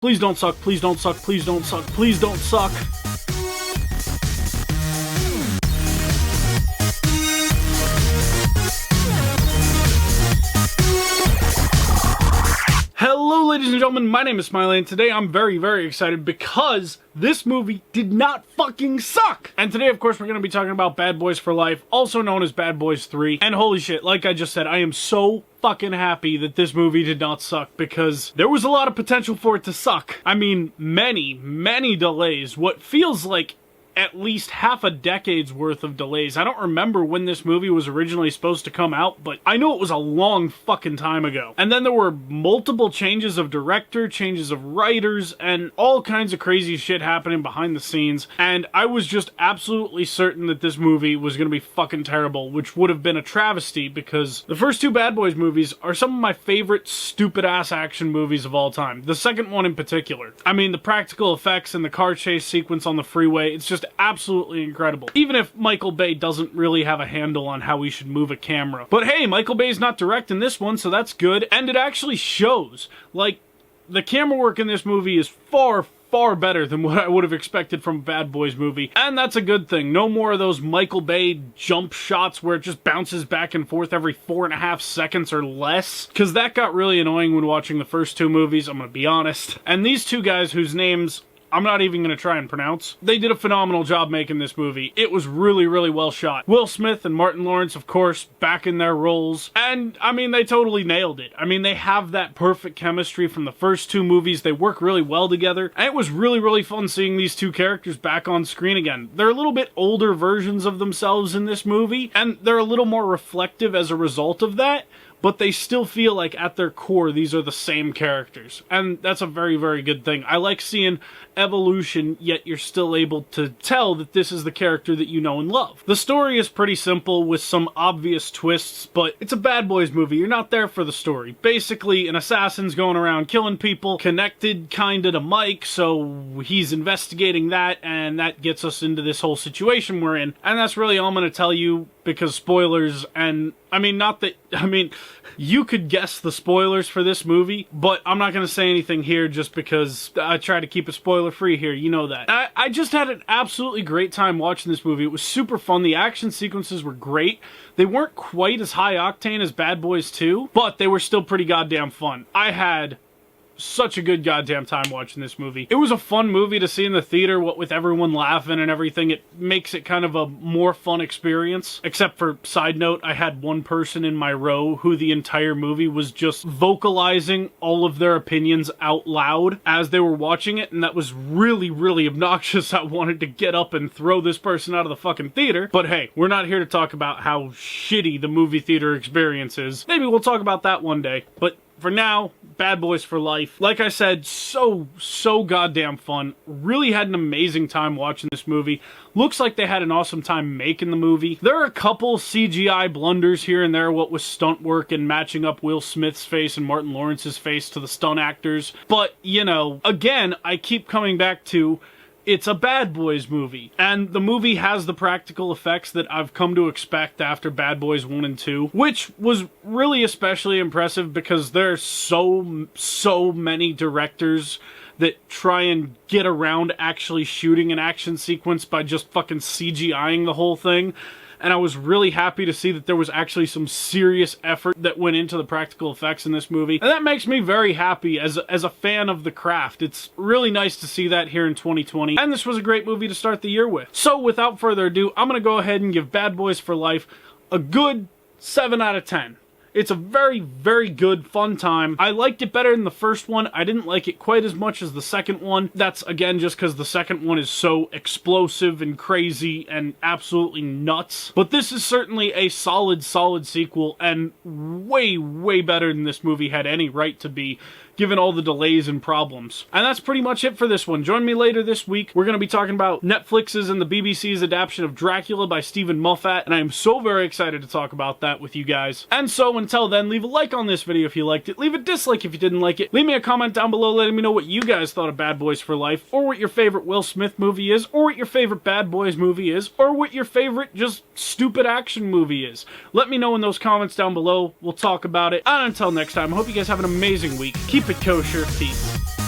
Please don't suck, please don't suck, please don't suck, please don't suck. Hello ladies and gentlemen, my name is Smiley, and today I'm very excited because this movie did not fucking suck! And today, of course, we're going to be talking about Bad Boys for Life, also known as Bad Boys 3. And holy shit, like I just said, I am so fucking happy that this movie did not suck, because there was a lot of potential for it to suck. I mean, many delays. What feels like at least half a decade's worth of delays. I don't remember when this movie was originally supposed to come out, but I know it was a long fucking time ago. And then there were multiple changes of director, changes of writers, and all kinds of crazy shit happening behind the scenes. And I was just absolutely certain that this movie was gonna be fucking terrible, which would have been a travesty because the first two Bad Boys movies are some of my favorite stupid-ass action movies of all time. The second one in particular. I mean, the practical effects and the car chase sequence on the freeway, it's just absolutely incredible. Even if Michael Bay doesn't really have a handle on how he should move a camera. But hey, Michael Bay's not directing this one, so that's good. And it actually shows. Like, the camera work in this movie is far better than what I would have expected from a Bad Boys movie. And that's a good thing. No more of those Michael Bay jump shots where it just bounces back and forth every 4.5 seconds or less. Because that got really annoying when watching the first two movies, I'm gonna be honest. And these two guys whose names I'm not even going to try and pronounce. They did a phenomenal job making this movie. It was really well shot. Will Smith and Martin Lawrence, of course, back in their roles. And, I mean, they totally nailed it. I mean, they have that perfect chemistry from the first two movies. They work really well together. And it was really fun seeing these two characters back on screen again. They're a little bit older versions of themselves in this movie, and they're a little more reflective as a result of that. But they still feel like at their core, these are the same characters. And that's a very good thing. I like seeing evolution, yet you're still able to tell that this is the character that you know and love. The story is pretty simple with some obvious twists, but it's a Bad Boys movie. You're not there for the story. Basically, an assassin's going around killing people, connected kinda to Mike, so he's investigating that, and that gets us into this whole situation we're in. And that's really all I'm gonna tell you, because spoilers, and you could guess the spoilers for this movie, but I'm not going to say anything here just because I try to keep it spoiler-free here, you know that. I just had an absolutely great time watching this movie. It was super fun. The action sequences were great. They weren't quite as high-octane as Bad Boys 2, but they were still pretty goddamn fun. I had such a good goddamn time watching this movie. It was a fun movie to see in the theater, what with everyone laughing and everything. It makes it kind of a more fun experience. Except for, side note, I had one person in my row who the entire movie was just vocalizing all of their opinions out loud as they were watching it, and that was really obnoxious. I wanted to get up and throw this person out of the fucking theater. But hey, we're not here to talk about how shitty the movie theater experience is. Maybe we'll talk about that one day. But for now, Bad Boys for Life. Like I said, so goddamn fun. Really had an amazing time watching this movie. Looks like they had an awesome time making the movie. There are a couple CGI blunders here and there, what with stunt work and matching up Will Smith's face and Martin Lawrence's face to the stunt actors. But, you know, again, I keep coming back to, it's a Bad Boys movie, and the movie has the practical effects that I've come to expect after Bad Boys 1 and 2, which was really especially impressive because there's so many directors that try and get around actually shooting an action sequence by just fucking CGIing the whole thing. And I was really happy to see that there was actually some serious effort that went into the practical effects in this movie. And that makes me very happy as a fan of the craft. It's really nice to see that here in 2020. And this was a great movie to start the year with. So without further ado, I'm going to go ahead and give Bad Boys for Life a good 7 out of 10. It's a very good, fun time. I liked it better than the first one. I didn't like it quite as much as the second one. That's, again, just because the second one is so explosive and crazy and absolutely nuts. But this is certainly a solid sequel, and way better than this movie had any right to be, given all the delays and problems. And that's pretty much it for this one. Join me later this week. We're going to be talking about Netflix's and the BBC's adaptation of Dracula by Stephen Moffat, and I am so very excited to talk about that with you guys. And so until then, leave a like on this video if you liked it. Leave a dislike if you didn't like it. Leave me a comment down below letting me know what you guys thought of Bad Boys for Life, or what your favorite Will Smith movie is, or what your favorite Bad Boys movie is, or what your favorite just stupid action movie is. Let me know in those comments down below. We'll talk about it. And until next time, I hope you guys have an amazing week. Keep it kosher. Peace.